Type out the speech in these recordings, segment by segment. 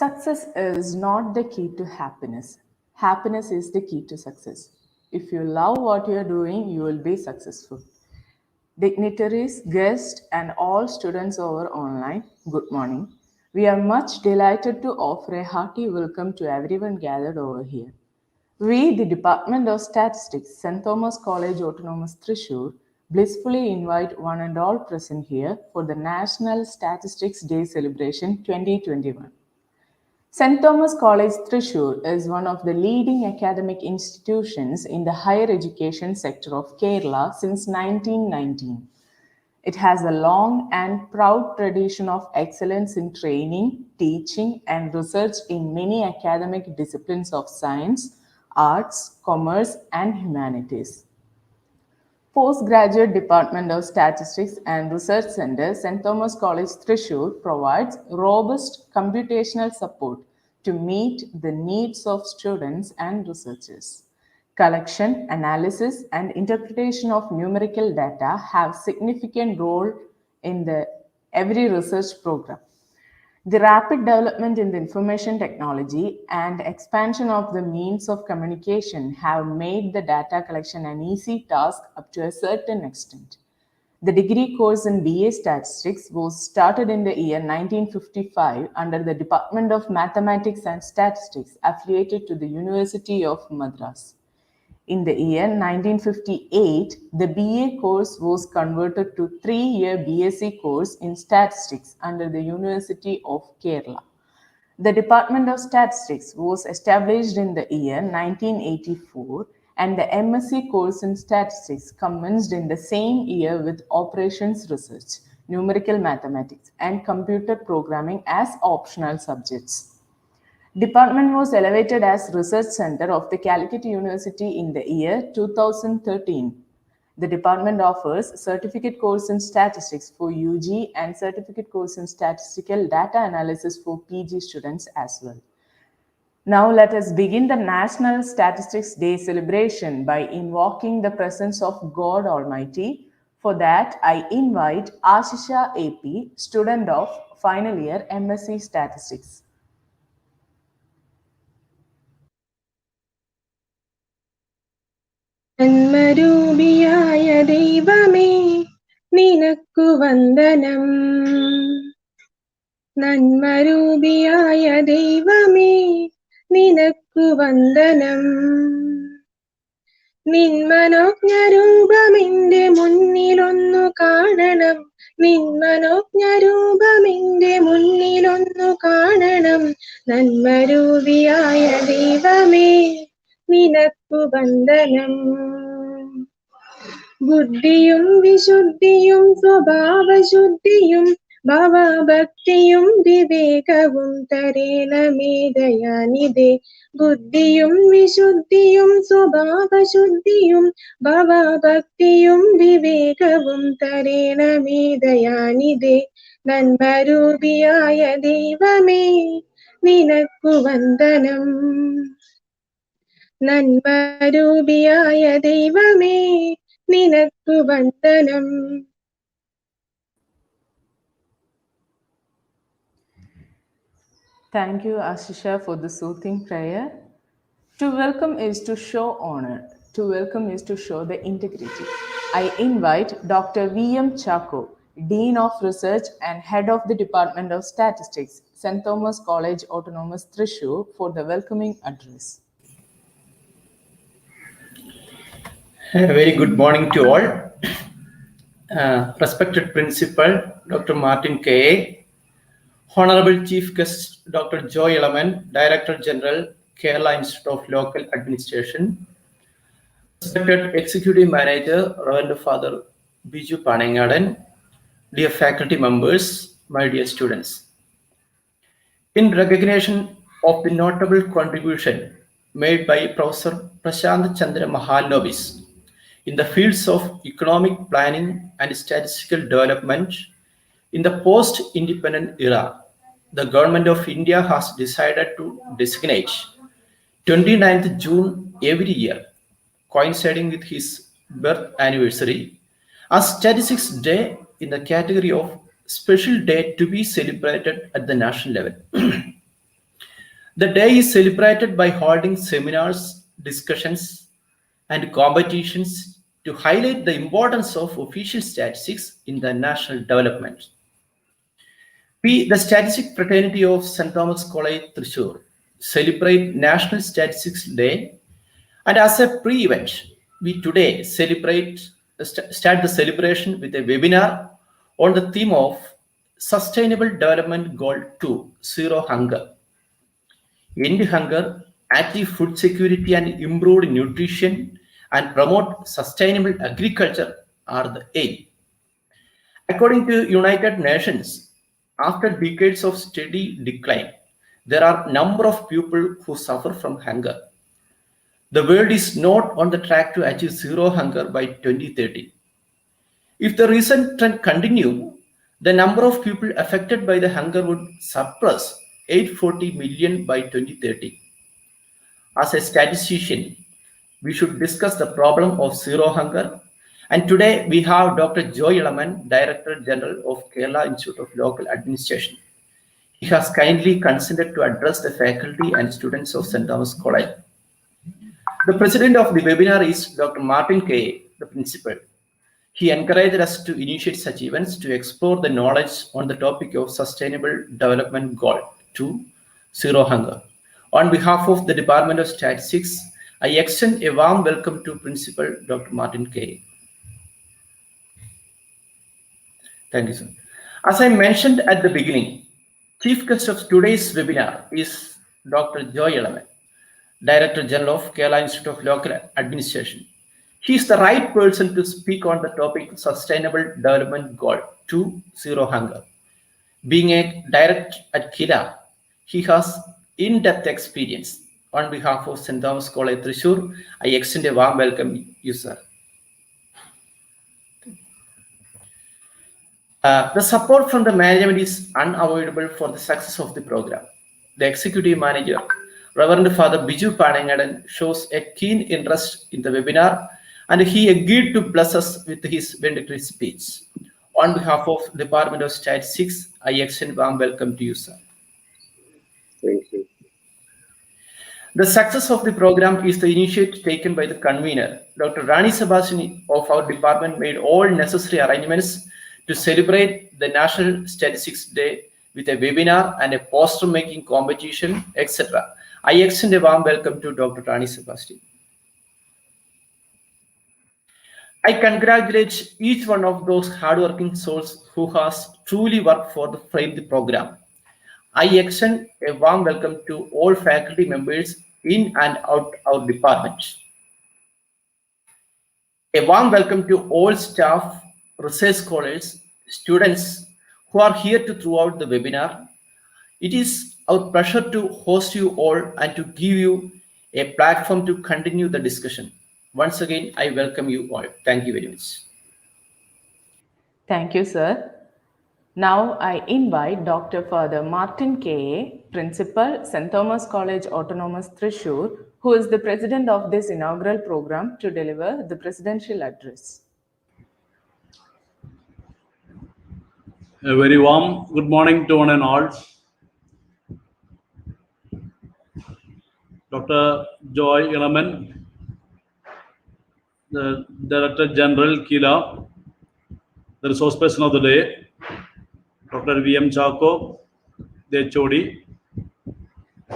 Success is not the key to happiness. Happiness is the key to success. If you love what you are doing, you will be successful. Dignitaries, guests, and all students over online, good morning. We are much delighted to offer a hearty welcome to everyone gathered over here. We, the Department of Statistics, St. Thomas College Autonomous Thrissur, blissfully invite one and all present here for the National Statistics Day Celebration 2021. St. Thomas College Thrissur is one of the leading academic institutions in the higher education sector of KILA since 1919. It has a long and proud tradition of excellence in training, teaching, and research in many academic disciplines of science, arts, commerce, and humanities. Postgraduate Department of Statistics and Research Center, St. Thomas College Thrissur provides robust computational support to meet the needs of students and researchers. Collection, analysis, and interpretation of numerical data have significant role in every research program. The rapid development in the information technology and expansion of the means of communication have made the data collection an easy task up to a certain extent. The degree course in BA Statistics was started in the year 1955 under the Department of Mathematics and Statistics affiliated to the University of Madras. In the year 1958, the BA course was converted to 3-year BSc course in statistics under the University of Kerala. The Department of Statistics was established in the year 1984 and the MSc course in statistics commenced in the same year with operations research, numerical mathematics, and computer programming as optional subjects. Department was elevated as Research Center of the Calicut University in the year 2013. The department offers certificate course in statistics for UG and certificate course in statistical data analysis for PG students as well. Now let us begin the National Statistics Day celebration by invoking the presence of God Almighty. For that, I invite Ashisha AP, student of final year MSc Statistics. നന്മരൂപിയായ ദൈവമേ നിനക്കു വന്ദനം. നന്മരൂപിയായ ദൈവമേ നിനക്കു വന്ദനം. നിന്മനോജ്ഞരൂപമെന്റെ മുന്നിലൊന്നു കാണണം. നിന്മനോജ്ഞരൂപമെന്റെ മുന്നിലൊന്നു കാണണം. നന്മരൂപിയായ ദൈവമേ നിനക്കു വന്ദനം. ബുദ്ധിയും വിശുദ്ധിയും സ്വഭാവശുദ്ധിയും ഭവഭക്തിയും വിവേകവും തരേണമേ ദയാനിധേ. ബുദ്ധിയും വിശുദ്ധിയും സ്വഭാവശുദ്ധിയും ഭവഭക്തിയും വിവേകവും തരേണമേ ദയാനിധേ. നന്മരൂപിയായ ദൈവമേ നിനക്കു വന്ദനം. നന്മരൂപിയായ ദൈവമേ നിനക്കു വന്ദനം. Thank you, Ashisha, for the soothing prayer. To welcome is to show honor. To welcome is to show the integrity. I invite Dr. V.M. Chako, Dean of Research and Head of the Department of Statistics, St. Thomas College Autonomous Thrissur, for the welcoming address. A very good morning to all. Respected Principal, Dr. Martin K.A., Honorable Chief Guest, Dr. Joy Elamon, Director General, Kerala Institute of Local Administration, Respected Executive Manager, Reverend Father Biju Panengadan, dear faculty members, my dear students. In recognition of the notable contribution made by Professor Prashant Chandra Mahalobis in the fields of economic planning and statistical development in the post-independent era, the Government of India has decided to designate 29th June every year, coinciding with his birth anniversary, as Statistics Day in the category of special day to be celebrated at the national level. The day is celebrated by holding seminars, discussions, and competitions to highlight the importance of official statistics in the national development. We, the Statistic Fraternity of St. Thomas College, Thrissur, celebrate National Statistics Day, and as a pre-event, we today start the celebration with a webinar on the theme of Sustainable Development Goal 2, Zero Hunger. End hunger, achieve food security and improved nutrition, and promote sustainable agriculture are the aim. According to United Nations, after decades of steady decline, there are a number of people who suffer from hunger. The world is not on the track to achieve zero hunger by 2030. If the recent trend continues, the number of people affected by the hunger would surpass 840 million by 2030. As a statistician, we should discuss the problem of zero hunger. And today we have Dr. Joy Elamon, Director General of KILA Institute of Local Administration. He has kindly consented to address the faculty and students of St. Thomas College. The president of the webinar is Dr. Martin K., the principal. He encouraged us to initiate such events to explore the knowledge on the topic of Sustainable Development Goal 2, Zero Hunger. On behalf of the Department of Statistics, I extend a warm welcome to Principal Dr. Martin K. Thank you, sir. As I mentioned at the beginning, Chief guest of today's webinar is Dr. Joy Elamon, Director General of KILA Institute of Local Administration. He is the right person to speak on the topic Sustainable Development Goal 2, Zero Hunger. Being a director at KILA, he has in-depth experience. On behalf of St. Thomas College, Thrissur, I extend a warm welcome you, sir. The support from the management is unavoidable for the success of the program. The executive manager, Reverend Father Biju Panangadan, shows a keen interest in the webinar, and he agreed to bless us with his benedictory speech. On behalf of the Department of Statistics, I extend warm welcome to you, sir. Thank you. The success of the program is the initiative taken by the convener. Dr. Rani Sebastian of our department made all necessary arrangements to celebrate the National Statistics Day with a webinar and a poster making competition, etc. I extend a warm welcome to Dr. Rani Sebastian. I congratulate each one of those hardworking souls who has truly worked for the frame the program. I extend a warm welcome to all faculty members in and out our department. A warm welcome to all staff, research scholars, students who are here to throughout the webinar. It is our pleasure to host you all and to give you a platform to continue the discussion. Once again, I welcome you all. Thank you very much. Thank you, sir. Now I invite Dr. Father Martin K., Principal, St. Thomas College Autonomous Thrissur, who is the president of this inaugural program, to deliver the presidential address. A very warm good morning to one and all. Dr. Joy Elamon, the Director General KILA, the resource person of the day, Dr. V.M. Chako, the HOD,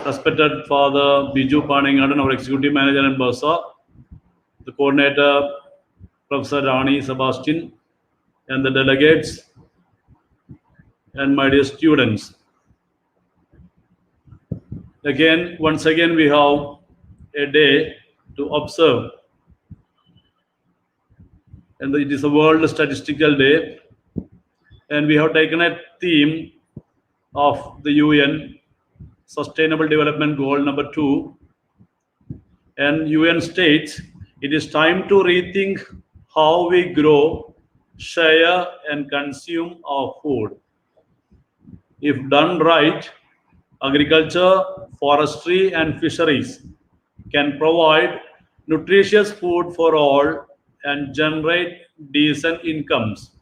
respected Father Biju Panangadan, our Executive Manager and Bursa, the Coordinator, Professor Rani Sebastian, and the delegates, and my dear students. Once again, we have a day to observe, and it is a World Statistical Day, and we have taken a theme of the UN Sustainable Development Goal number 2, and UN states it is time to rethink how we grow, share, and consume our food. If done right, agriculture, forestry, and fisheries can provide nutritious food for all and generate decent incomes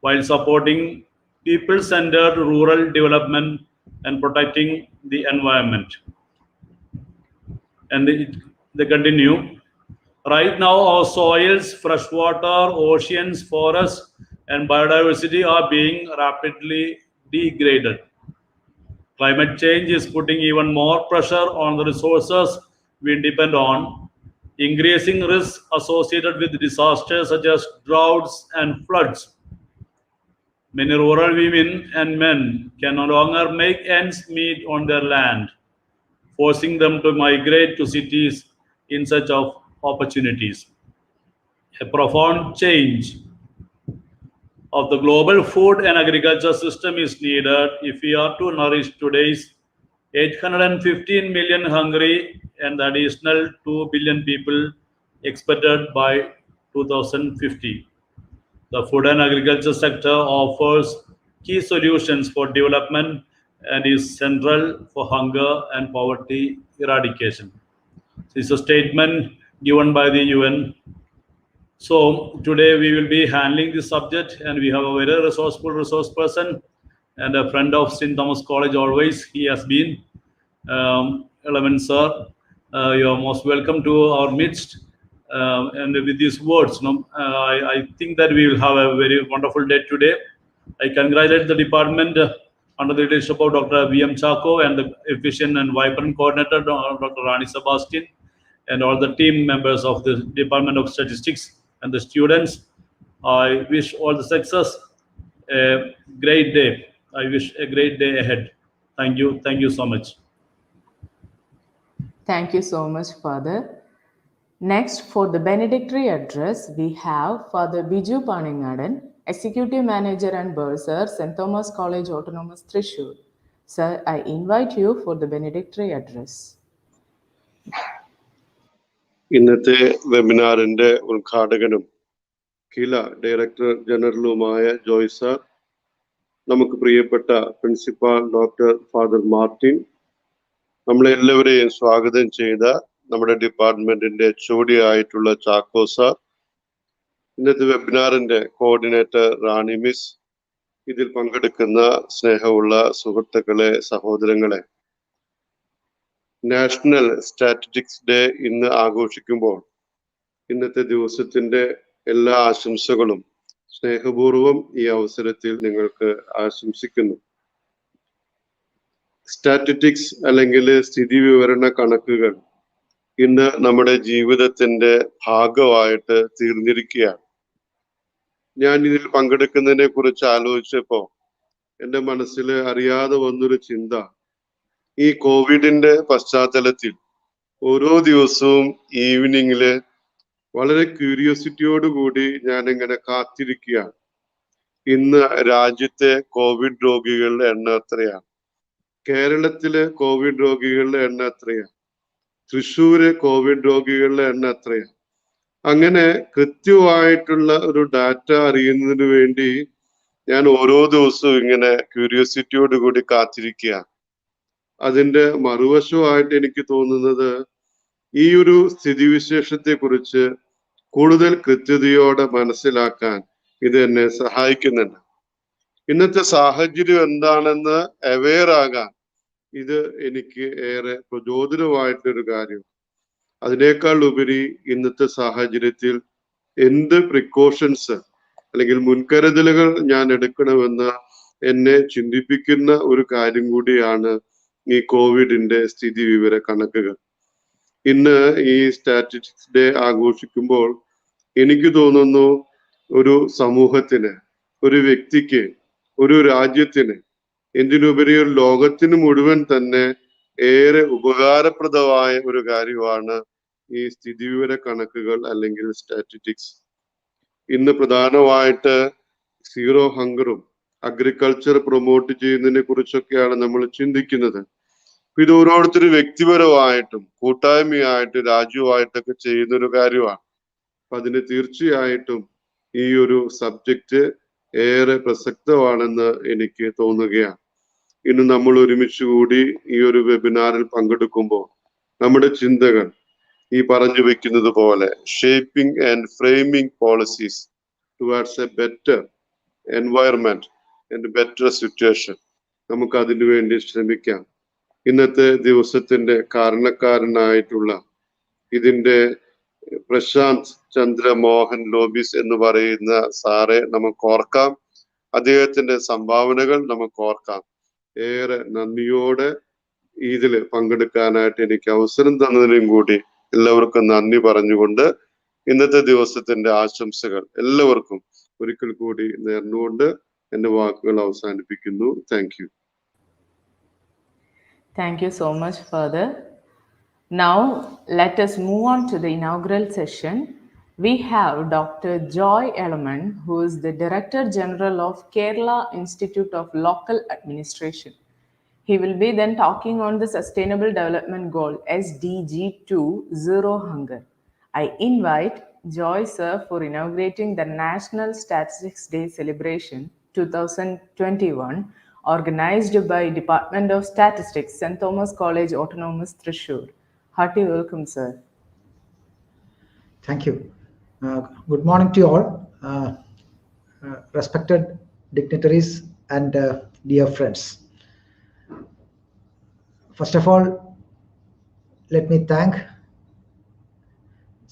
while supporting people-centered rural development and protecting the environment. And they continue. Right now, our soils, freshwater, oceans, forests, and biodiversity are being rapidly degraded. Climate change is putting even more pressure on the resources we depend on, increasing risks associated with disasters such as droughts and floods. Many rural women and men can no longer make ends meet on their land, forcing them to migrate to cities in search of opportunities. A profound change of the global food and agriculture system is needed if we are to nourish today's 815 million hungry and the additional 2 billion people expected by 2050. The food and agriculture sector offers key solutions for development and is central for hunger and poverty eradication. This is a statement given by the UN. So today we will be handling this subject, and we have a very resourceful resource person and a friend of St. Thomas College always. He has been. Elamon sir, you are most welcome to our midst. And with these words, I think that we will have a very wonderful day today. I congratulate the department under the leadership of Dr. V.M. Chako and the efficient and vibrant coordinator, Dr. Rani Sebastian, and all the team members of the Department of Statistics and the students. I wish all the success, a great day. I wish a great day ahead. Thank you. Thank you so much. Thank you so much, Father. Next, for the benedictory address, we have Father Biju Paningadan, Executive Manager and Bursar, St. Thomas College Autonomous Thrissur. Sir, I invite you for the benedictory address. ഇന്നത്തെ വെബിനാറിന്റെ ഉദ്ഘാടകനും കില director ജനറലുമായ Joy sir, നമുക്ക് പ്രിയപ്പെട്ട principal doctor father Martin, നമ്മളെല്ലാവരെയും സ്വാഗതം ചെയ്ത നമ്മുടെ ഡിപ്പാർട്ട്മെന്റിന്റെ ചുവടിയായിട്ടുള്ള Chacko sir, ഇന്നത്തെ വെബിനാറിന്റെ coordinator റാണി miss, ഇതിൽ പങ്കെടുക്കുന്ന സ്നേഹമുള്ള സുഹൃത്തുക്കളെ, സഹോദരങ്ങളെ, നാഷണൽ സ്റ്റാറ്റിസ്റ്റിക്സ് ഡേ ഇന്ന് ആഘോഷിക്കുമ്പോൾ ഇന്നത്തെ ദിവസത്തിന്റെ എല്ലാ ആശംസകളും സ്നേഹപൂർവം ഈ അവസരത്തിൽ നിങ്ങൾക്ക് ആശംസിക്കുന്നു. സ്റ്റാറ്റിസ്റ്റിക്സ് അല്ലെങ്കിൽ സ്ഥിതി വിവരണ കണക്കുകൾ ഇന്ന് നമ്മുടെ ജീവിതത്തിന്റെ ഭാഗമായിട്ട് തീർന്നിരിക്കുകയാണ്. ഞാൻ ഇതിൽ പങ്കെടുക്കുന്നതിനെ കുറിച്ച് ആലോചിച്ചപ്പോ എൻ്റെ മനസ്സിൽ അറിയാതെ വന്നൊരു ചിന്ത, ഈ കോവിഡിന്റെ പശ്ചാത്തലത്തിൽ ഓരോ ദിവസവും ഈവനിങ്ങില് വളരെ ക്യൂരിയോസിറ്റിയോടുകൂടി ഞാനിങ്ങനെ കാത്തിരിക്കുകയാണ്. ഇന്ന് രാജ്യത്തെ കോവിഡ് രോഗികളുടെ എണ്ണം എത്രയാണ്? കേരളത്തിലെ കോവിഡ് രോഗികളുടെ എണ്ണം എത്രയാണ്? തൃശ്ശൂര് കോവിഡ് രോഗികളുടെ എണ്ണം എത്രയാണ്? അങ്ങനെ കൃത്യമായിട്ടുള്ള ഒരു ഡാറ്റ അറിയുന്നതിന് വേണ്ടി ഞാൻ ഓരോ ദിവസവും ഇങ്ങനെ ക്യൂരിയോസിറ്റിയോടുകൂടി കാത്തിരിക്കുകയാണ്. അതിന്റെ മറുവശമായിട്ട് എനിക്ക് തോന്നുന്നത്, ഈ ഒരു സ്ഥിതിവിശേഷത്തെ കുറിച്ച് കൂടുതൽ കൃത്യതയോടെ മനസ്സിലാക്കാൻ ഇത് എന്നെ സഹായിക്കുന്നുണ്ട്. ഇന്നത്തെ സാഹചര്യം എന്താണെന്ന് അവെയർ ആകാൻ ഇത് എനിക്ക് ഏറെ പ്രചോദനമായിട്ടൊരു കാര്യം. അതിനേക്കാൾ ഉപരി ഇന്നത്തെ സാഹചര്യത്തിൽ എന്ത് പ്രിക്കോഷൻസ് അല്ലെങ്കിൽ മുൻകരുതലുകൾ ഞാൻ എടുക്കണമെന്ന് എന്നെ ചിന്തിപ്പിക്കുന്ന ഒരു കാര്യം കൂടിയാണ് ഈ കോവിഡിന്റെ സ്ഥിതി വിവര കണക്കുകൾ. ഇന്ന് ഈ സ്റ്റാറ്റിസ്റ്റിക്സ് ഡേ ആഘോഷിക്കുമ്പോൾ എനിക്ക് തോന്നുന്നു, ഒരു സമൂഹത്തിന്, ഒരു വ്യക്തിക്ക്, ഒരു രാജ്യത്തിന്, എന്തിനുപരി ഒരു ലോകത്തിന് മുഴുവൻ തന്നെ ഏറെ ഉപകാരപ്രദമായ ഒരു കാര്യമാണ് ഈ സ്ഥിതിവിവര കണക്കുകൾ അല്ലെങ്കിൽ സ്റ്റാറ്റിസ്റ്റിക്സ്. ഇന്ന് പ്രധാനമായിട്ട് സീറോ ഹങ്കറും അഗ്രികൾച്ചർ പ്രൊമോട്ട് ചെയ്യുന്നതിനെ കുറിച്ചൊക്കെയാണ് നമ്മൾ ചിന്തിക്കുന്നത്. ഇത് ഓരോരുത്തർ വ്യക്തിപരമായിട്ടും കൂട്ടായ്മയായിട്ട് രാജ്യമായിട്ടൊക്കെ ചെയ്യുന്നൊരു കാര്യമാണ്. അപ്പൊ അതിന് തീർച്ചയായിട്ടും ഈ ഒരു സബ്ജക്റ്റ് ഏറെ പ്രസക്തമാണെന്ന് എനിക്ക് തോന്നുകയാണ്. ഇന്ന് നമ്മൾ ഒരുമിച്ച് കൂടി ഈ ഒരു വെബിനാറിൽ പങ്കെടുക്കുമ്പോൾ നമ്മുടെ ചിന്തകൾ ഈ പറഞ്ഞു വെക്കുന്നത് പോലെ shaping and framing policies towards A better environment and better situation, നമുക്ക് അതിനു വേണ്ടി ശ്രമിക്കാം. ഇന്നത്തെ ദിവസത്തിന്റെ കാരണക്കാരനായിട്ടുള്ള ഇതിന്റെ പ്രശാന്ത് ചന്ദ്ര മോഹൻ ലോബിസ് എന്ന് പറയുന്ന സാറെ നമുക്ക് ഓർക്കാം. അദ്ദേഹത്തിന്റെ സംഭാവനകൾ നമുക്ക് ഓർക്കാം. ഏറെ നന്ദിയോടെ ഇതിൽ പങ്കെടുക്കാനായിട്ട് എനിക്ക് അവസരം തന്നതിനും കൂടി എല്ലാവർക്കും നന്ദി പറഞ്ഞുകൊണ്ട് ഇന്നത്തെ ദിവസത്തിന്റെ ആശംസകൾ എല്ലാവർക്കും ഒരിക്കൽ കൂടി നേർന്നുകൊണ്ട് എന്റെ വാക്കുകൾ അവസാനിപ്പിക്കുന്നു. Thank you. Thank you so much, Father. Now, let us move on to the inaugural session. We have Dr. Joy Elamon, who is the Director General of KILA Institute of Local Administration. He will be then talking on the Sustainable Development Goal SDG 2, Zero Hunger. I invite Joy Sir for inaugurating the National Statistics Day celebration 2021, organized by Department of Statistics, St. Thomas College Autonomous, Thrissur. Hearty welcome, sir. Thank you. Good morning to you all, respected dignitaries and dear friends. First of all, let me thank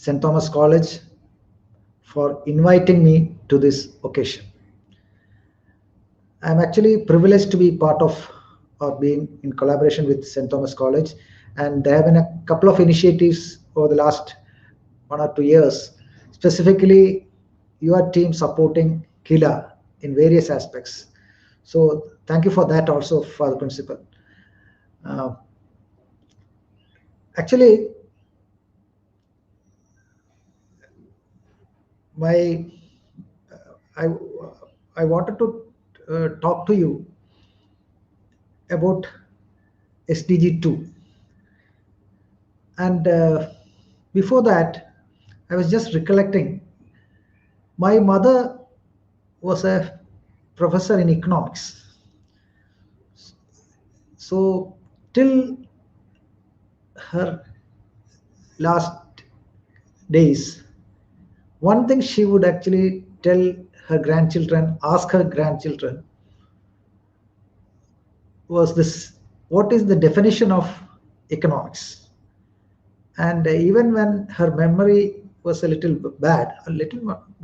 St. Thomas College for inviting me to this occasion. I'm actually privileged to be part of or being in collaboration with St. Thomas College, and there have been a couple of initiatives over the last 1 or 2 years, specifically your team supporting KILA in various aspects. So thank you for that also, Father Principal. Actually, I wanted to talk to you about SDG 2. And before that, I was just recollecting, my mother was a professor in economics. So till her last days, one thing she would actually tell her grandchildren, ask her grandchildren, was this: what is the definition of economics? And even when her memory was a little bad,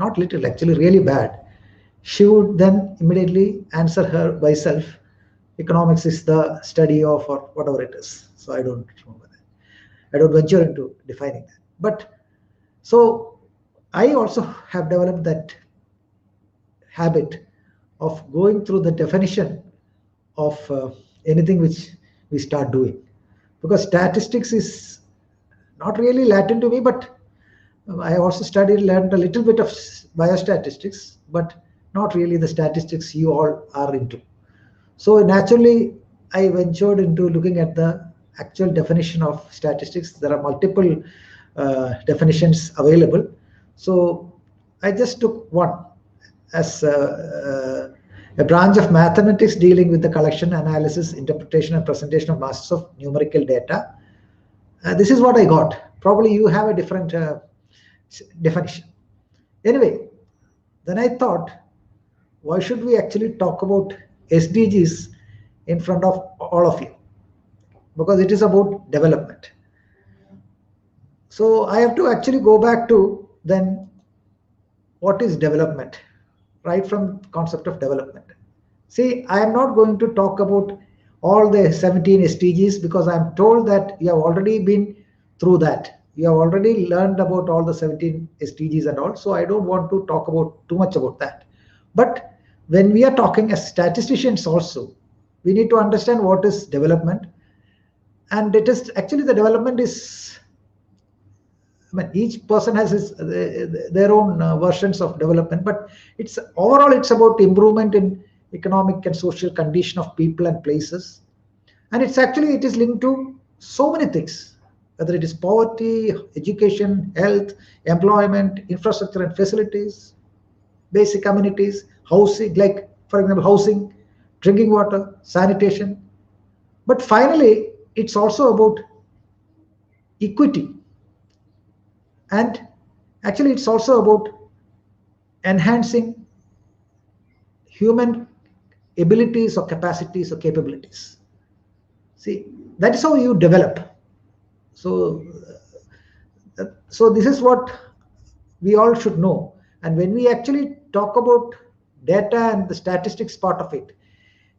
not little, actually really bad, she would then immediately answer her by self, economics is the study of, or whatever it is. So I don't remember that. I don't venture into defining that. But so I also have developed that habit of going through the definition of anything which we start doing, because statistics is not really Latin to me, but I also learned a little bit of biostatistics, but not really the statistics you all are into. So naturally, I ventured into looking at the actual definition of statistics. There are multiple definitions available. So I just took one as a branch of mathematics dealing with the collection, analysis, interpretation, and presentation of masses of numerical data. This is what I got. Probably you have a different definition. Anyway, then I thought, why should we actually talk about SDGs in front of all of you? Because it is about development. So I have to actually go back to then, what is development? Right from concept of development. See, I am not going to talk about all the 17 SDGs, because I am told that you have already been through that. You have already learned about all the 17 SDGs and all. So I don't want to talk about too much about that. But when we are talking as statisticians also, we need to understand what is development. And it is actually, the development is, I mean, each person has their own versions of development, but it's overall, it's about improvement in economic and social condition of people and places. And it's actually, it is linked to so many things, whether it is poverty, education, health, employment, infrastructure and facilities, basic amenities, housing, like for example, housing, drinking water, sanitation. But finally, it's also about equity. And actually, it's also about enhancing human abilities or capacities or capabilities. See, that is how you develop. So, so this is what we all should know. And when we actually talk about data and the statistics part of it,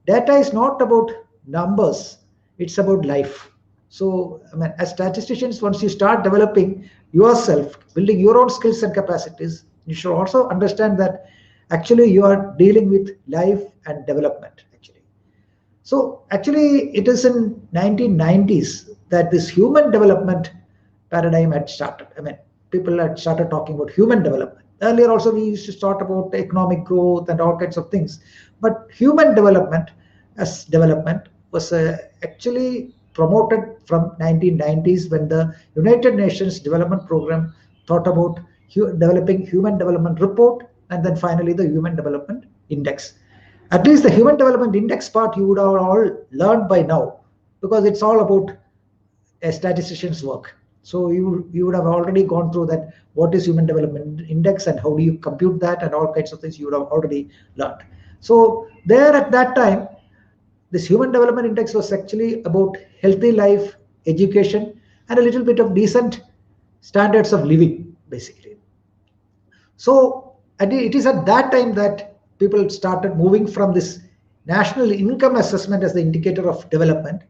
data is not about numbers, it's about life. So, I mean, as statisticians, once you start developing yourself, building your own skills and capacities, you should also understand that actually you are dealing with life and development, actually. So, actually, it is in 1990s that this human development paradigm had started. I mean, people had started talking about human development. Earlier also we used to talk about economic growth and all kinds of things. But human development as development was actually promoted from 1990s when the United Nations Development Program thought about developing Human Development Report and then finally the Human Development Index. At least the Human Development Index part you would have all learned by now, because it's all about a statistician's work. So you would have already gone through that, what is Human Development Index and how do you compute that and all kinds of things you would have already learned. So there at that time, this Human Development Index was actually about healthy life, education, and a little bit of decent standards of living, basically. So it is at that time that people started moving from this national income assessment as the indicator of development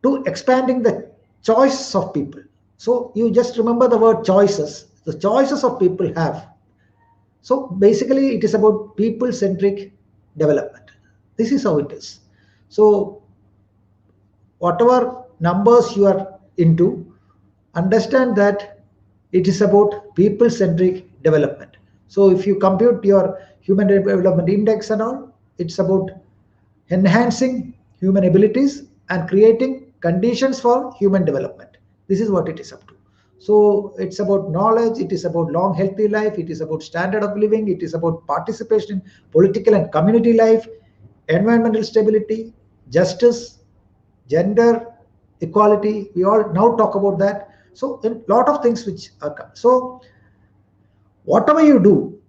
to expanding the choices of people. So you just remember the word choices, the choices of people have. So basically it is about people-centric development. This is how it is. So whatever numbers you are into, understand that it is about people-centric development. So if you compute your Human Development Index and all, it's about enhancing human abilities and creating conditions for human development. This is what it is up to. So it's about knowledge, it is about long healthy life, it is about standard of living, it is about participation in political and community life, environmental stability, justice, gender equality. We all now talk about that. So a lot of things which are. So whatever you do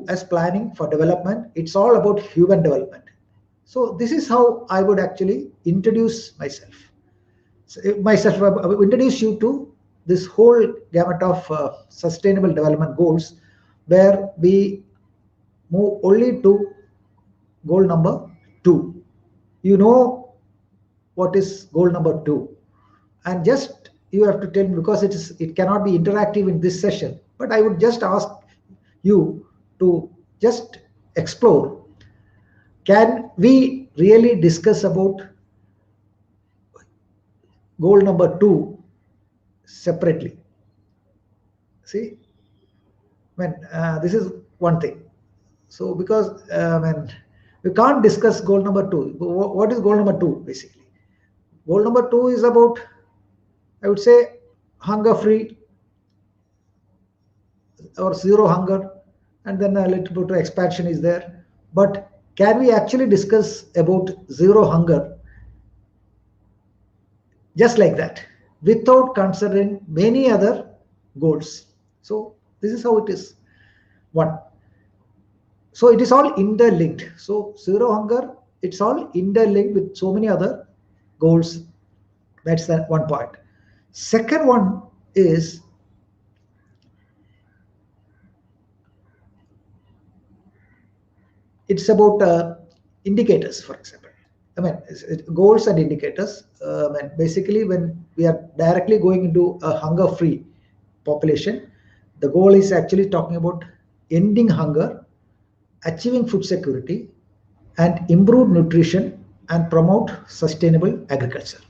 as planning for development, it's all about human development. So this is how I would actually introduce myself. I will introduce you to this whole gamut of sustainable development goals, where we move only to goal number 2. You know what is goal number 2, and just you have to tell me, because it cannot be interactive in this session, but I would just ask you to just explore. Can we really discuss about goal number 2 separately? See, when this is one thing. So because we can't discuss goal number 2. What is goal number 2 basically? Goal number 2 is about, I would say, hunger free or zero hunger, and then a little bit of expansion is there. But can we actually discuss about zero hunger just like that without considering many other goals? So this is how it is. One. So it is all interlinked. So zero hunger, it's all interlinked with so many other goals. That's that one point. Second one is it's about indicators, for example. I mean, goals and indicators. Basically, when we are directly going into a hunger-free population, the goal is actually talking about ending hunger, achieving food security, and improve nutrition and promote sustainable agriculture.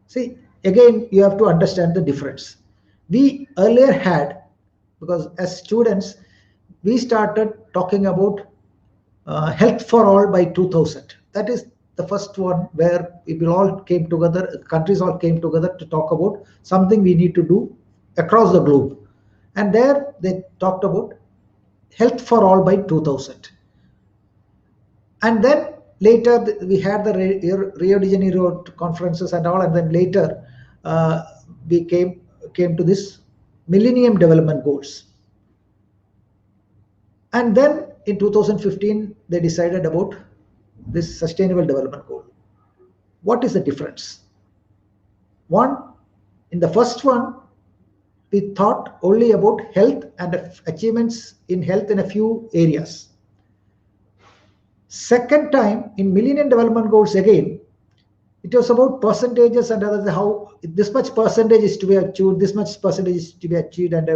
See, again, you have to understand the difference. We earlier had, because as students, we started talking about health for all by 2000. That is the first one where people all came together, countries all came together to talk about something we need to do across the globe. And there they talked about health for all by 2000. And then later we had the Rio de Janeiro conferences and all, and then later we came to this Millennium Development Goals. And then in 2015 they decided about this Sustainable Development Goal. What is the difference? In the first one, we thought only about health and achievements in health in a few areas. Second time, in Millennium Development Goals again, it was about percentages and others, how this much percentage is to be achieved, this much percentage is to be achieved, and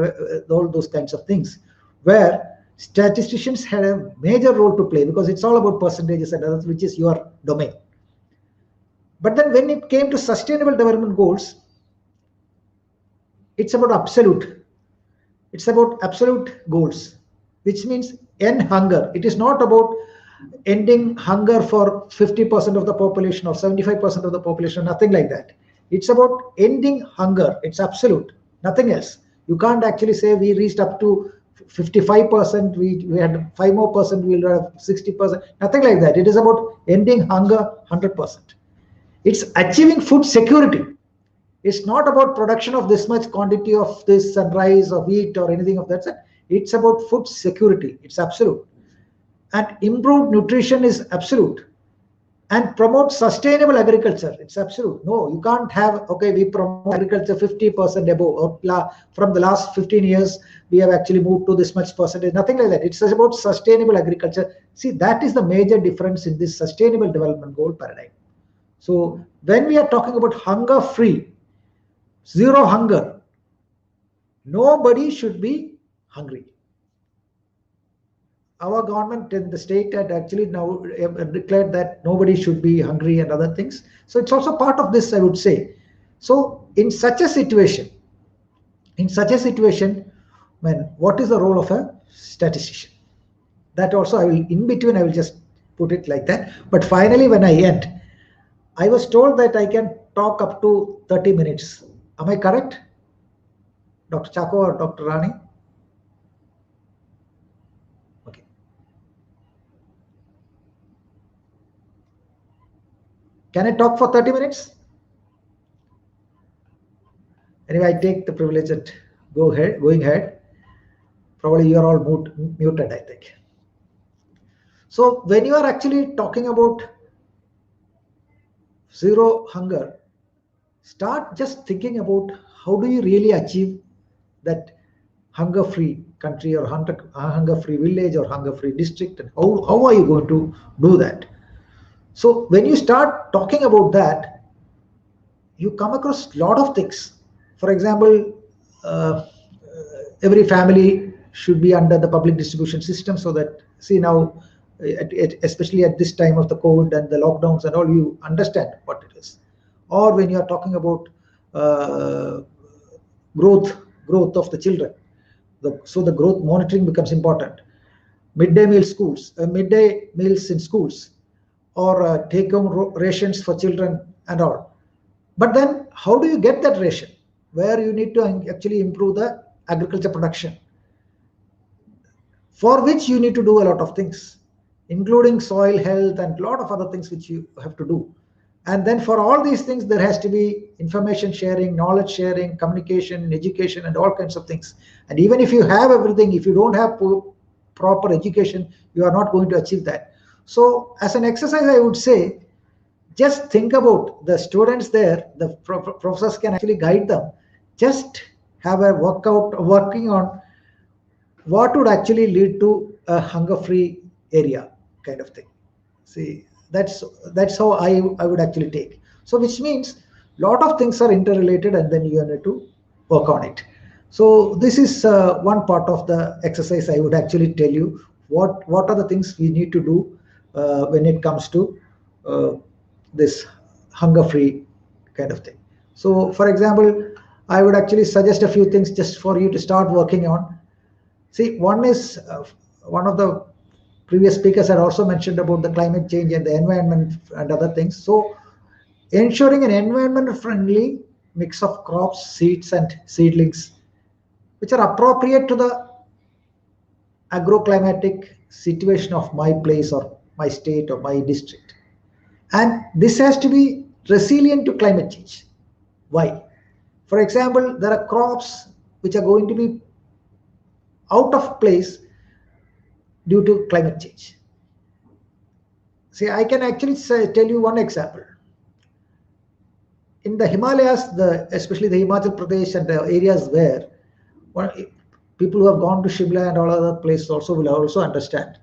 all those kinds of things, where statisticians had a major role to play, because it's all about percentages and others, which is your domain. But then when it came to Sustainable Development Goals, it's about absolute. It's about absolute goals, which means end hunger. It is not about ending hunger for 50% of the population or 75% of the population, nothing like that. It's about ending hunger. It's absolute, nothing else. You can't actually say we reached up to 55%, we had 5% more, we'll have 60%, nothing like that. It is about ending hunger 100%. It's achieving food security. It's not about production of this much quantity of this rice or wheat or anything of that sort. It's about food security. It's absolute. And improved nutrition is absolute. And promote sustainable agriculture. It's absolute. No, you can't have, okay, we promote agriculture 50% above, or from the last 15 years, we have actually moved to this much percentage. Nothing like that. It's about sustainable agriculture. See, that is the major difference in this Sustainable Development Goal paradigm. So when we are talking about hunger free, zero hunger, nobody should be hungry. Our government in the state had actually now declared that nobody should be hungry and other things. So it's also part of this, I would say. So in such a situation, what is the role of a statistician? That also I will, in between, I will just put it like that. But finally, when I end, I was told that I can talk up to 30 minutes. Am I correct? Dr. Chako or Dr. Rani? Okay. Can I talk for 30 minutes? Anyway, I take the privilege at going ahead. Probably you are all muted, I think. So when you are actually talking about zero hunger, start just thinking about how do you really achieve that hunger-free country or hunger-free village or hunger-free district, and how are you going to do that? So when you start talking about that, you come across a lot of things. For example, every family should be under the public distribution system, so that, see now, especially at this time of the COVID and the lockdowns and all, you understand what it is. Or when you are talking about growth of the children, so the growth monitoring becomes important. Midday meals in schools, or take-home rations for children and all. But then how do you get that ration? Where you need to actually improve the agriculture production, for which you need to do a lot of things, including soil health and a lot of other things which you have to do. And then for all these things, there has to be information sharing, knowledge sharing, communication, education, and all kinds of things. And even if you have everything, if you don't have proper education, you are not going to achieve that. So as an exercise, I would say, just think about the students there, the professors can actually guide them. Just have a working on what would actually lead to a hunger-free area kind of thing. See, that's how I would actually take. So which means a lot of things are interrelated, and then you need to work on it. So this is one part of the exercise. I would actually tell you what are the things we need to do when it comes to this hunger-free kind of thing. So for example, I would actually suggest a few things just for you to start working on. See, one is one of the previous speakers had also mentioned about the climate change and the environment and other things. So ensuring an environment-friendly mix of crops, seeds, and seedlings, which are appropriate to the agroclimatic situation of my place or my state or my district. And this has to be resilient to climate change. Why? For example, there are crops which are going to be out of place due to climate change. See, I can actually tell you one example. in the Himalayas, especially the Himachal Pradesh and the areas where people who have gone to Shimla and all other places also will also understand.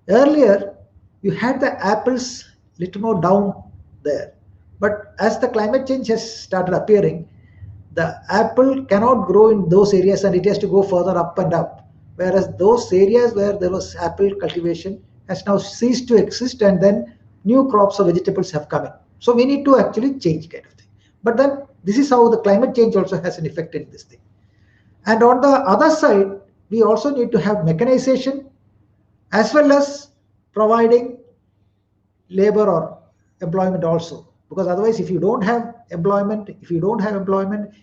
Earlier, you had the apples little more down there, but as the climate change has started appearing, the apple cannot grow in those areas and it has to go further up and up. Whereas those areas where there was apple cultivation has now ceased to exist, and then new crops of vegetables have come in. So we need to actually change kind of thing. But then this is how the climate change also has an effect in this thing. And on the other side, we also need to have mechanization as well as providing labor or employment also. Because otherwise, if you don't have employment,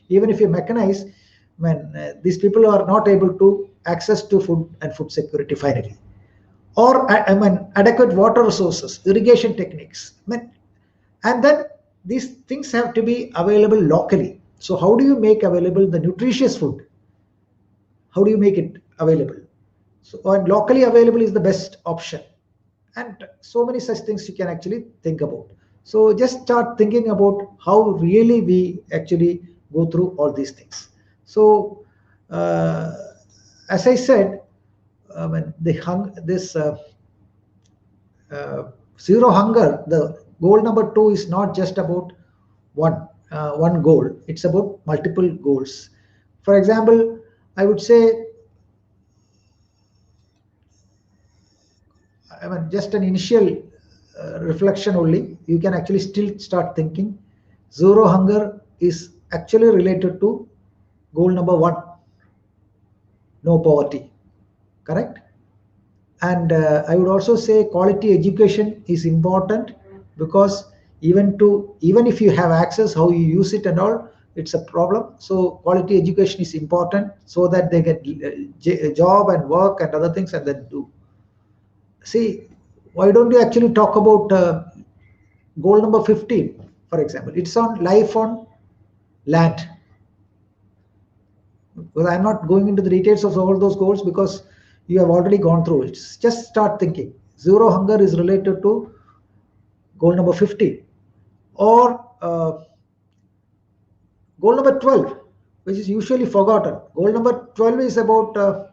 even if you mechanize, when these people are not able to access to food and food security finally. Or adequate water resources, irrigation techniques. And then these things have to be available locally. So how do you make available the nutritious food? How do you make it available? So, and locally available is the best option. And so many such things you can actually think about. So just start thinking about how really we actually go through all these things. So as I said, zero hunger, the goal number 2 is not just about one goal. It's about multiple goals. For example, I would say, just an initial reflection only, you can actually still start thinking. Zero hunger is actually related to goal number 1, no poverty, correct? And I would also say quality education is important, because even if you have access, how you use it and all, it's a problem. So quality education is important so that they get a job and work and other things and then do. See, why don't you actually talk about goal number 15, for example? It's on life on land. Well, I'm not going into the details of all those goals because you have already gone through it. Just start thinking. Zero hunger is related to goal number 15. Or goal number 12, which is usually forgotten. Goal number 12 is about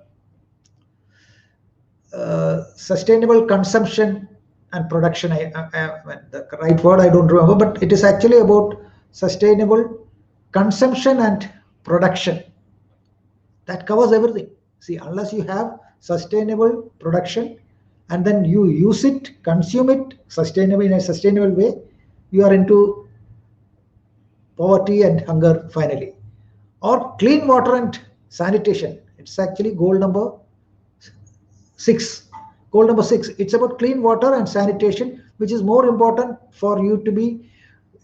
sustainable consumption and production. The right word I don't remember, but it is actually about sustainable consumption and production. That covers everything. See, unless you have sustainable production and then you use it, consume it in a sustainable way, you are into poverty and hunger finally. Or clean water and sanitation. It's actually goal number 6. Goal number 6. It's about clean water and sanitation, which is more important for you to be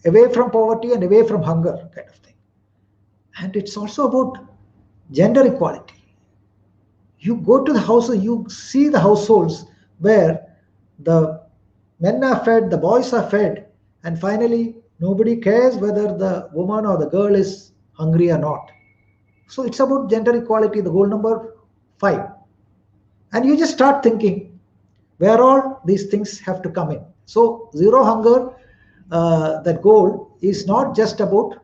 away from poverty and away from hunger kind of thing. And it's also about gender equality. You go to the houses, you see the households where the men are fed, the boys are fed, and finally nobody cares whether the woman or the girl is hungry or not. So it's about gender equality, the goal number 5. And you just start thinking where all these things have to come in. So zero hunger, that goal is not just about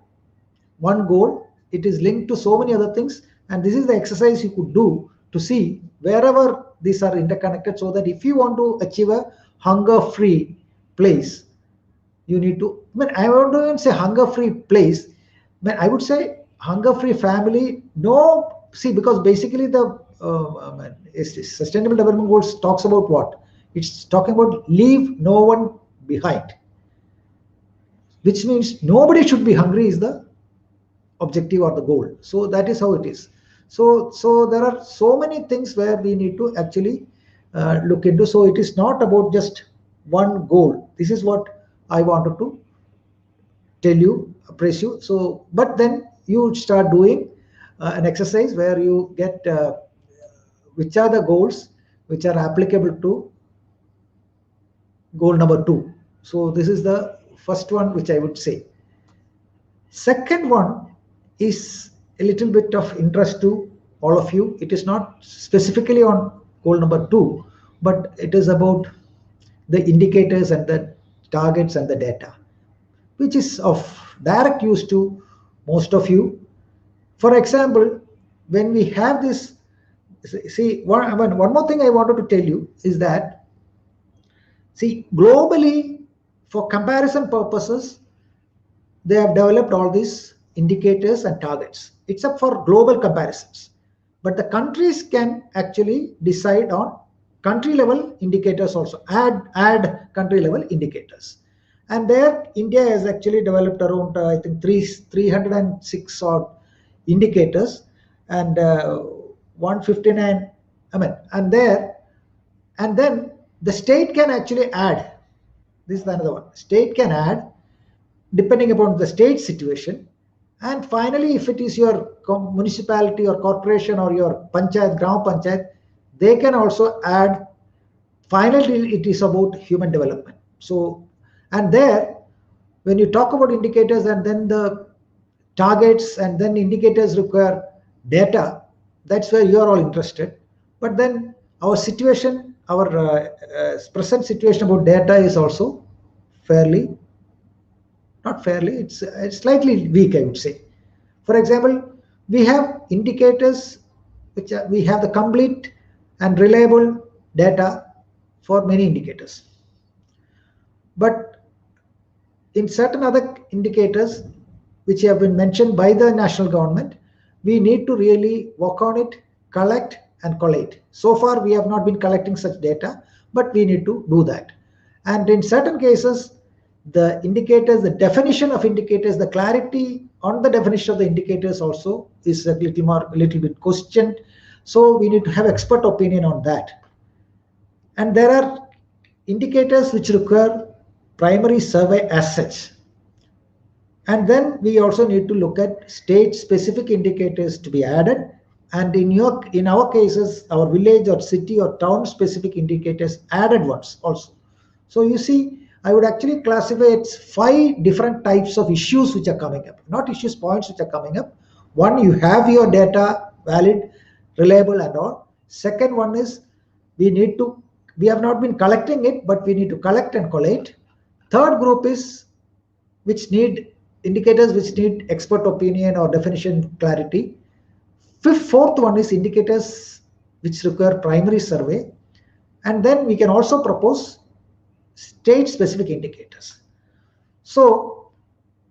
one goal. It is linked to so many other things. And this is the exercise you could do to see wherever these are interconnected, so that if you want to achieve a hunger-free place, you need to, I won't even say hunger-free place, I would say hunger-free family. No, see, because basically the Sustainable Development Goals talks about what? It's talking about leave no one behind, which means nobody should be hungry is the objective or the goal. So that is how it is. So there are so many things where we need to actually look into. So it is not about just one goal. This is what I wanted to tell you, appraise you. So, but then you start doing an exercise where you get which are the goals which are applicable to goal number 2. So this is the first one which I would say. Second one is a little bit of interest to all of you. It is not specifically on goal number 2, but it is about the indicators and the targets and the data. which is of direct use to most of you. For example, when we have this, see, one more thing I wanted to tell you is that, see, globally, for comparison purposes, they have developed all these indicators and targets. It's up for global comparisons. But the countries can actually decide on country level indicators also, add country level indicators. And there, India has actually developed around, I think, 306 odd indicators, and 159, and then the state can actually add. This is another one. State can add depending upon the state situation. And finally, if it is your municipality or corporation or your panchayat, gram panchayat, they can also add. Finally, it is about human development. So, and there, when you talk about indicators and then the targets and then indicators require data, that's where you are all interested. But then our situation, our present situation about data is also not fairly, it's slightly weak, I would say. For example, we have indicators which we have the complete and reliable data for many indicators. But in certain other indicators which have been mentioned by the national government, we need to really work on it, collect and collate. So far, we have not been collecting such data, but we need to do that. And in certain cases, the indicators, the definition of indicators, the clarity on the definition of the indicators also is a little bit questioned. So we need to have expert opinion on that. And there are indicators which require primary survey as such. And then we also need to look at state specific indicators to be added. And in our cases, our village or city or town specific indicators added ones also. So you see, I would actually classify it 5 different types of issues which are coming up, not issues, points which are coming up. One, you have your data valid, reliable and all. Second one is we have not been collecting it, but we need to collect and collate. Third group is indicators which need expert opinion or definition clarity. Fourth one is indicators which require primary survey. And then we can also propose state specific indicators. So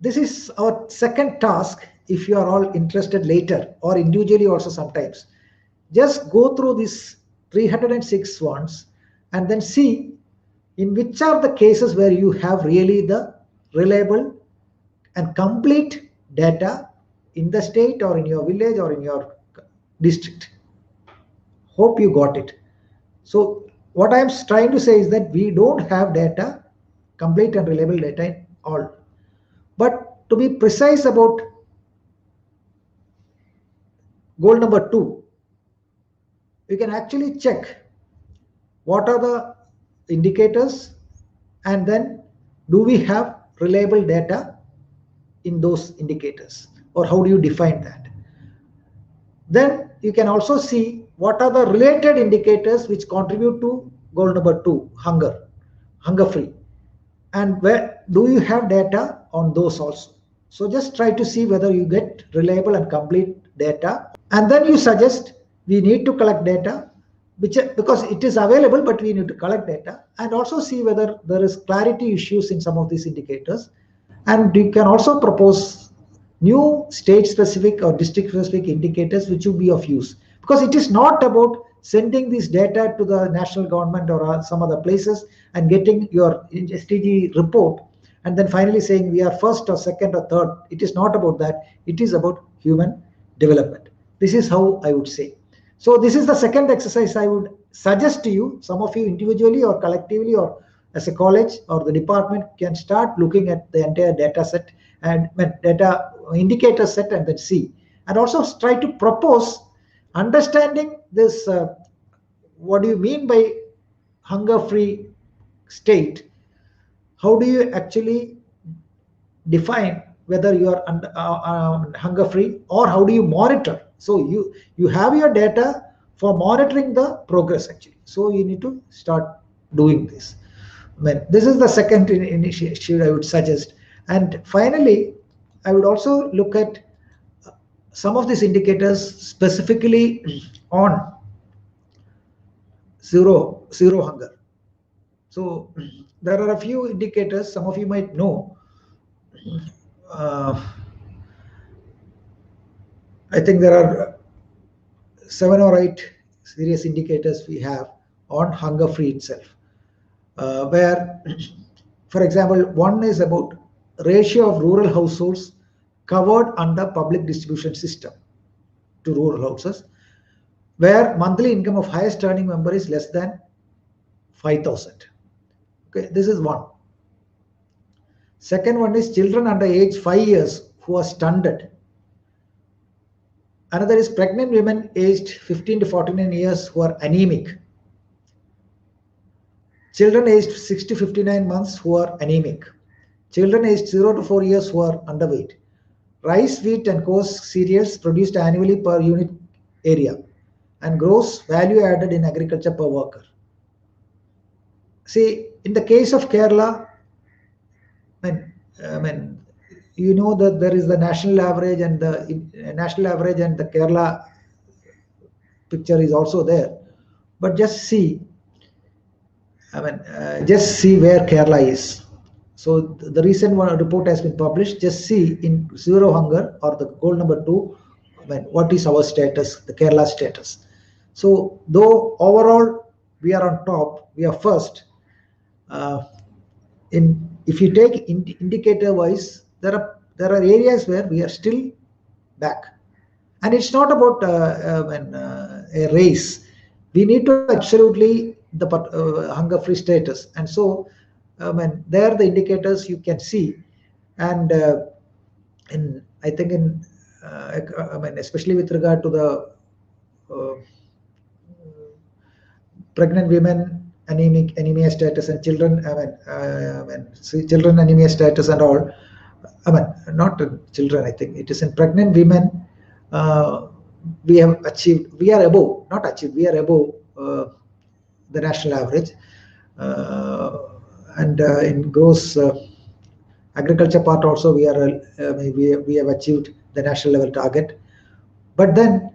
this is our second task. If you are all interested later or individually also sometimes, just go through these 306 ones and then see in which are the cases where you have really the reliable and complete data in the state or in your village or in your district. Hope you got it. So what I'm trying to say is that we don't have data, complete and reliable data in all. But to be precise about goal number 2, we can actually check what are the indicators and then do we have reliable data in those indicators, or how do you define that? Then you can also see what are the related indicators which contribute to goal number 2, hunger free, and where do you have data on those also. So just try to see whether you get reliable and complete data, and then you suggest we need to collect data because it is available, but we need to collect data and also see whether there is clarity issues in some of these indicators. And you can also propose new state specific or district specific indicators which will be of use, because it is not about sending this data to the national government or some other places and getting your SDG report and then finally saying we are first or second or third. It is not about that. It is about human development. This is how I would say. So this is the second exercise I would suggest to you. Some of you individually or collectively or as a college or the department can start looking at the entire data set and data indicator set and then see, and also try to propose understanding this. What do you mean by hunger-free state? How do you actually define whether you are hunger-free, or how do you monitor? So you have your data for monitoring the progress actually. So you need to start doing this. This is the second initiative I would suggest. And finally, I would also look at some of these indicators specifically on zero hunger. So there are a few indicators some of you might know. I think there are 7 or 8 serious indicators we have on hunger free itself, where for example, one is about ratio of rural households covered under public distribution system to rural houses, where monthly income of highest earning member is less than 5,000. Okay, this is one. Second one is children under age 5 years who are stunted. Another is pregnant women aged 15 to 49 years who are anemic. Children aged 6 to 59 months who are anemic. Children aged 0 to 4 years who are underweight. Rice, wheat and coarse cereals produced annually per unit area, and gross value added in agriculture per worker. See, in the case of Kerala, I mean, you know that there is the national average and the Kerala picture is also there. But just see, just see where Kerala is. So the recent one report has been published. Just see in zero hunger or the goal number 2, what is our status, the Kerala status. So though overall we are on top, we are first. If you take indicator wise, there are areas where we are still back, and it's not about a race. We need to absolutely the hunger free status, and so there the indicators you can see, and I think especially with regard to the pregnant women anemia status and children children anemia status and all. Not children, I think it is in pregnant women. We are above the national average, and in gross agriculture part also we have achieved the national level target, but then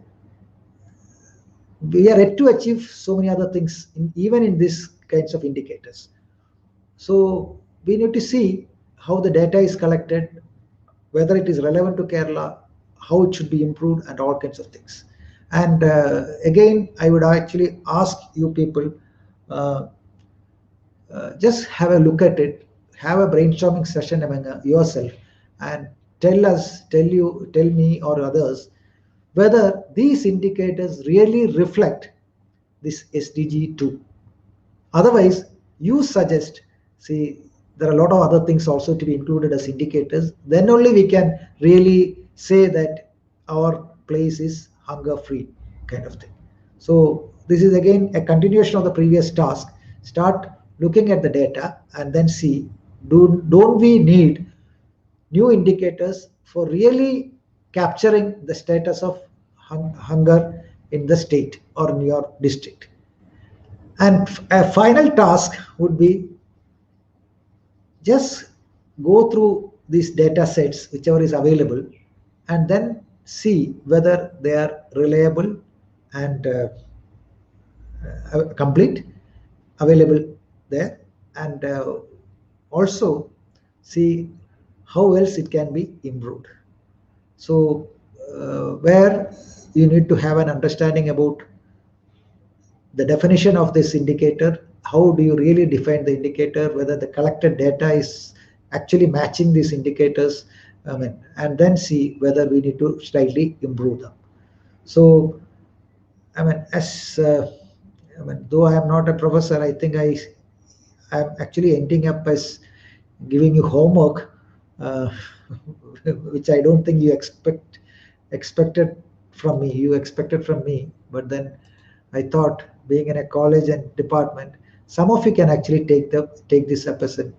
we are yet to achieve so many other things even in these kinds of indicators. So we need to see how the data is collected, whether it is relevant to Kerala, how it should be improved, and all kinds of things. And again, I would actually ask you people, just have a look at it, have a brainstorming session among yourself, and tell me or others whether these indicators really reflect this SDG 2. Otherwise, you suggest, see, there are a lot of other things also to be included as indicators. Then only we can really say that our place is hunger free kind of thing. So this is again a continuation of the previous task. Start looking at the data and then see, don't we need new indicators for really capturing the status of hunger in the state or in your district. And a final task would be just go through these data sets, whichever is available, and then see whether they are reliable and complete, available there, and also see how else it can be improved. So where you need to have an understanding about the definition of this indicator, how do you really define the indicator, whether the collected data is actually matching these indicators, and then see whether we need to slightly improve them. So though I am not a professor, I think I am actually ending up as giving you homework, which I don't think you expected from me. You expected from me, but then I thought, being in a college and department, some of you can actually take this up as a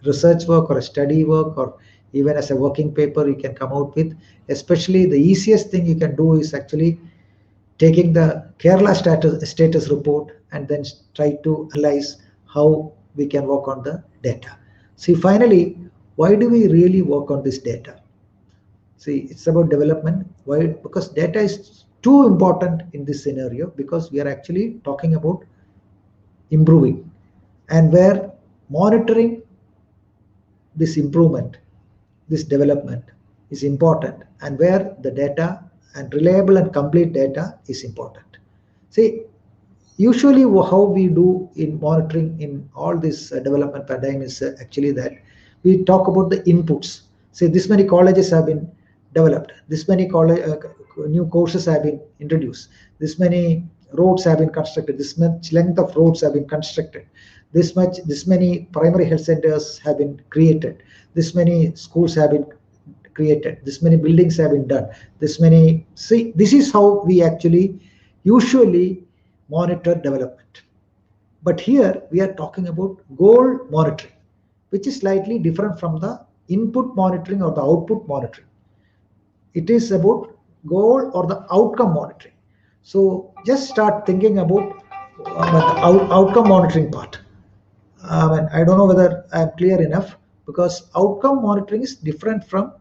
research work or a study work, or even as a working paper you can come out with. Especially the easiest thing you can do is actually taking the Kerala status report and then try to analyze how we can work on the data. See, finally, Why do we really work on this data? See, it's about development. Why? Because data is too important in this scenario, because we are actually talking about improving, and where monitoring this improvement, this development is important, and where the data and reliable and complete data is important. See, usually how we do in monitoring in all this development paradigm is actually that we talk about the inputs. Say this many colleges have been developed, this many new courses have been introduced, this many roads have been constructed, this much length of roads have been constructed, this many primary health centers have been created, this many schools have been created, this many buildings have been done, this many. See, this is how we actually usually monitor development. But here we are talking about goal monitoring, which is slightly different from the input monitoring or the output monitoring. It is about goal or the outcome monitoring. So just start thinking about the outcome monitoring part. I don't know whether I'm clear enough, because outcome monitoring is different from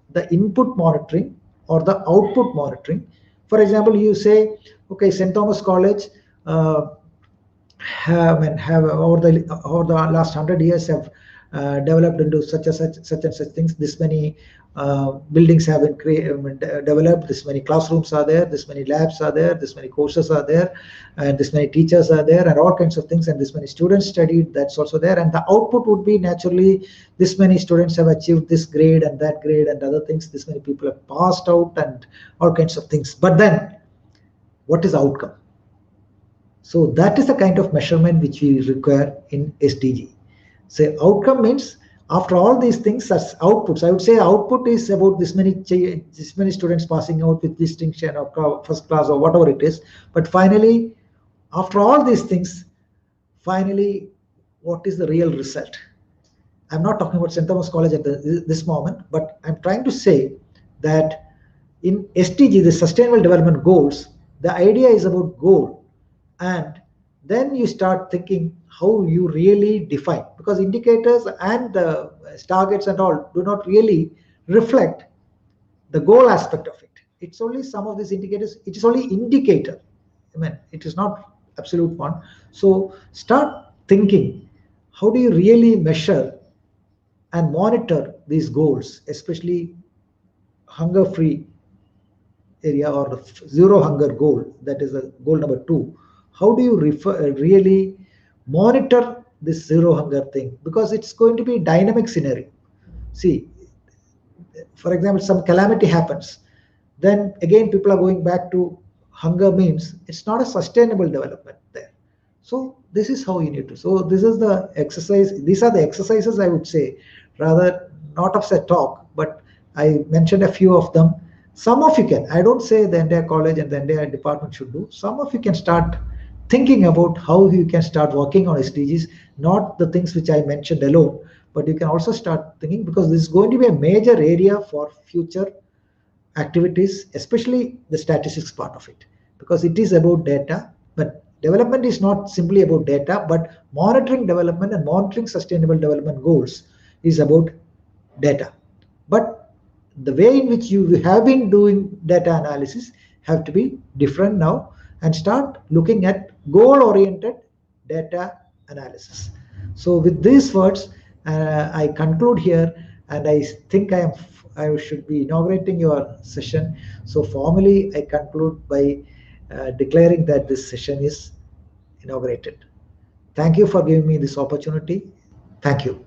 the input monitoring or the output monitoring. For example, you say, okay, St. Thomas College have over the last 100 years have developed into such and such things. This many buildings have been developed, this many classrooms are there, this many labs are there, this many courses are there, and this many teachers are there, and all kinds of things, and this many students studied, that's also there. And the output would be naturally this many students have achieved this grade and that grade and other things, this many people have passed out and all kinds of things. But then what is outcome? So that is the kind of measurement which we require in SDG. So outcome means after all these things as outputs, I would say output is about this many students passing out with distinction or first class or whatever it is. But finally, after all these things, finally, what is the real result? I'm not talking about St. Thomas College at this moment, but I'm trying to say that in SDG, the Sustainable Development Goals, the idea is about goal. And then you start thinking how you really define, because indicators and the targets and all do not really reflect the goal aspect of it. It's only some of these indicators, it is only indicator. I mean, it is not absolute one. So start thinking, how do you really measure and monitor these goals, especially hunger-free area or the zero hunger goal, that is the goal number 2. How do you really monitor this zero hunger thing? Because it's going to be a dynamic scenario. See, for example, some calamity happens, then again people are going back to hunger, means it's not a sustainable development there. So this is how you need to. So this is the exercise. These are the exercises, I would say, rather not of a talk, but I mentioned a few of them. Some of you can, I don't say the entire college and the entire department should do. Some of you can start thinking about how you can start working on SDGs, not the things which I mentioned alone, but you can also start thinking, because this is going to be a major area for future activities, especially the statistics part of it, because it is about data. But development is not simply about data, but monitoring development and monitoring sustainable development goals is about data. But the way in which you have been doing data analysis have to be different now, and start looking at goal-oriented data analysis. So with these words, I conclude here, and I think I should be inaugurating your session. So formally, I conclude by declaring that this session is inaugurated. Thank you for giving me this opportunity. Thank you.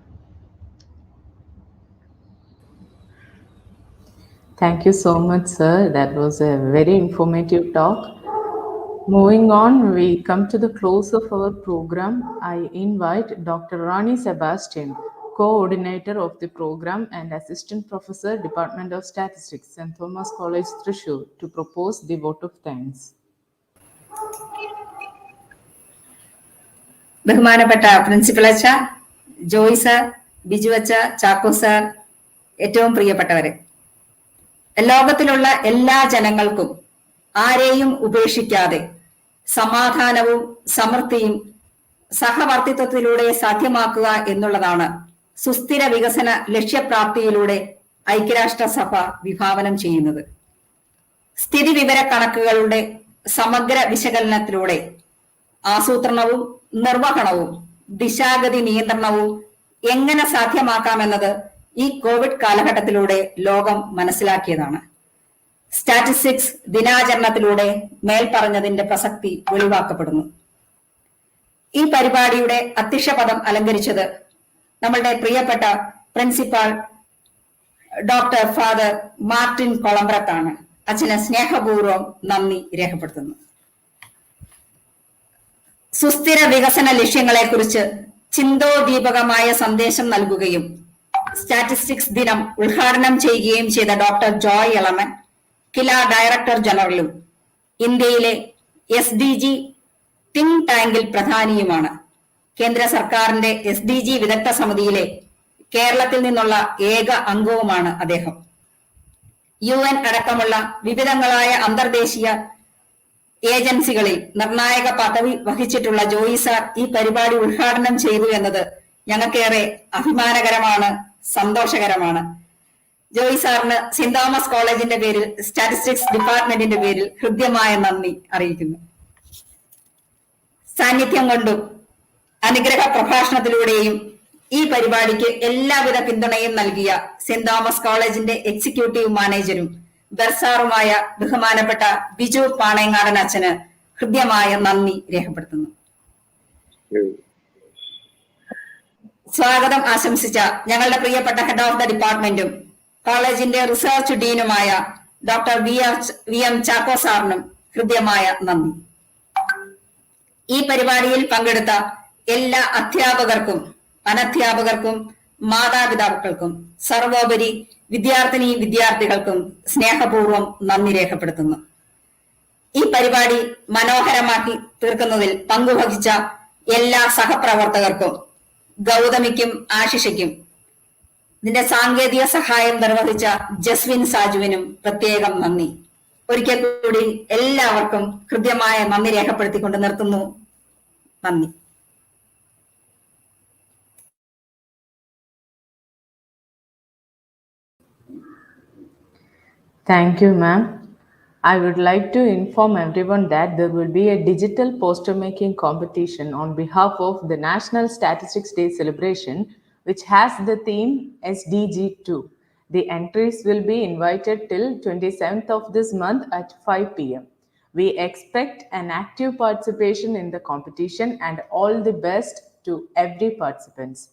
Thank you so much, sir. That was a very informative talk. Moving on, we come to the close of our program. I invite Dr. Rani Sebastian, Coordinator of the program and Assistant Professor, Department of Statistics, St. Thomas College, Thrissur, to propose the vote of thanks. ബഹുമാനപ്പെട്ട principal അച്ഛ, Joy sir, Biju അച്ഛ, Chacko sir, ഏറ്റവും പ്രിയപ്പെട്ടവരെ, ലോകത്തിലുള്ള എല്ലാ ജനങ്ങൾക്കും ആരെയും ഉപേക്ഷിക്കാതെ സമാധാനവും സമൃദ്ധിയും സഹവർത്തിത്വത്തിലൂടെ സാധ്യമാക്കുക എന്നുള്ളതാണ് സുസ്ഥിര വികസന ലക്ഷ്യപ്രാപ്തിയിലൂടെ ഐക്യരാഷ്ട്രസഭ വിഭാവനം ചെയ്യുന്നത്. സ്ഥിതിവിവര കണക്കുകളുടെ സമഗ്ര വിശകലനത്തിലൂടെ ആസൂത്രണവും നിർവഹണവും ദിശാഗതി നിയന്ത്രണവും എങ്ങനെ സാധ്യമാക്കാമെന്നത് ഈ കോവിഡ് കാലഘട്ടത്തിലൂടെ ലോകം മനസ്സിലാക്കിയതാണ്. സ്റ്റാറ്റിസ്റ്റിക്സ് ദിനാചരണത്തിലൂടെ മേൽപ്പറഞ്ഞതിന്റെ പ്രസക്തി വെളിവാക്കപ്പെടുന്നു. ഈ പരിപാടിയുടെ അധ്യക്ഷപദം അലങ്കരിച്ചത് നമ്മളുടെ പ്രിയപ്പെട്ട പ്രിൻസിപ്പാൾ ഡോക്ടർ ഫാദർ മാർട്ടിൻ കൊളംബ്രത്താണ്. അച്ഛന് സ്നേഹപൂർവ്വം നന്ദി രേഖപ്പെടുത്തുന്നു. സുസ്ഥിര വികസന ലക്ഷ്യങ്ങളെക്കുറിച്ച് ചിന്തോദീപകമായ സന്ദേശം നൽകുകയും സ്റ്റാറ്റിസ്റ്റിക്സ് ദിനം ഉദ്ഘാടനം ചെയ്യുകയും ചെയ്ത ഡോക്ടർ ജോയ് എലമൻ, കില ഡയറക്ടർ ജനറലും ഇന്ത്യയിലെ SDG തിങ്ക് ടാങ്കിൽ പ്രധാനിയുമാണ്. കേന്ദ്ര സർക്കാരിന്റെ SDG വിദഗ്ധ സമിതിയിലെ കേരളത്തിൽ നിന്നുള്ള ഏക അംഗവുമാണ് അദ്ദേഹം. UN അടക്കമുള്ള വിവിധങ്ങളായ അന്തർദേശീയ ഏജൻസികളിൽ നിർണായക പദവി വഹിച്ചിട്ടുള്ള ജോയി സാർ ഈ പരിപാടി ഉദ്ഘാടനം ചെയ്തു എന്നത് ഞങ്ങൾക്കേറെ അഭിമാനകരമാണ്, സന്തോഷകരമാണ്. ജോയി സാറിന് സെന്റ് തോമസ് കോളേജിന്റെ പേരിൽ, സ്റ്റാറ്റിസ്റ്റിക്സ് ഡിപ്പാർട്ട്മെന്റിന്റെ പേരിൽ ഹൃദ്യമായ നന്ദി അറിയിക്കുന്നു. സാന്നിധ്യം കൊണ്ടും അനുഗ്രഹ പ്രഭാഷണത്തിലൂടെയും ഈ പരിപാടിക്ക് എല്ലാവിധ പിന്തുണയും നൽകിയ സെന്റ് തോമസ് കോളേജിന്റെ എക്സിക്യൂട്ടീവ് മാനേജരും ബർസാറുമായ ബഹുമാനപ്പെട്ട ബിജു പാണയങ്ങാടൻ അച്ഛന് ഹൃദ്യമായ നന്ദി രേഖപ്പെടുത്തുന്നു. സ്വാഗതം ആശംസിച്ച ഞങ്ങളുടെ പ്രിയപ്പെട്ട ഹെഡ് ഓഫ് ദ ഡിപ്പാർട്ട്മെന്റും കോളേജിന്റെ റിസർച്ച് ഡീനുമായ ഡോക്ടർ VM ചാക്കോ സാറിനും ഹൃദ്യമായ നന്ദി. ഈ പരിപാടിയിൽ പങ്കെടുത്ത എല്ലാ അധ്യാപകർക്കും, അനധ്യാപകർക്കും, മാതാപിതാക്കൾക്കും, സർവോപരി വിദ്യാർത്ഥികൾക്കും സ്നേഹപൂർവ്വം നന്ദി രേഖപ്പെടുത്തുന്നു. ഈ പരിപാടി മനോഹരമാക്കി തീർക്കുന്നതിൽ പങ്കുവഹിച്ച എല്ലാ സഹപ്രവർത്തകർക്കും, ഗൗതമിക്കും ആശിഷയ്ക്കും, ഇതിന്റെ സാങ്കേതിക സഹായം നിർവഹിച്ച ജസ്വിൻ സാജുവിനും പ്രത്യേകം നന്ദി. ഒരിക്കൽ കൂടി എല്ലാവർക്കും കൃത്യമായ നന്ദി രേഖപ്പെടുത്തിക്കൊണ്ട് നിർത്തുന്നു. നന്ദി. Thank you, ma'am. I would like to inform everyone that there will be a digital poster making competition on behalf of the National Statistics Day celebration, which has the theme SDG2. The entries will be invited till 27th of this month at 5 p.m. We expect an active participation in the competition and all the best to every participant.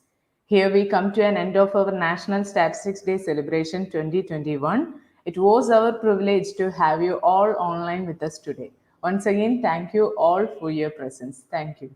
Here we come to an end of our National Statistics Day celebration 2021. It was our privilege to have you all online with us today. Once again, thank you all for your presence. Thank you.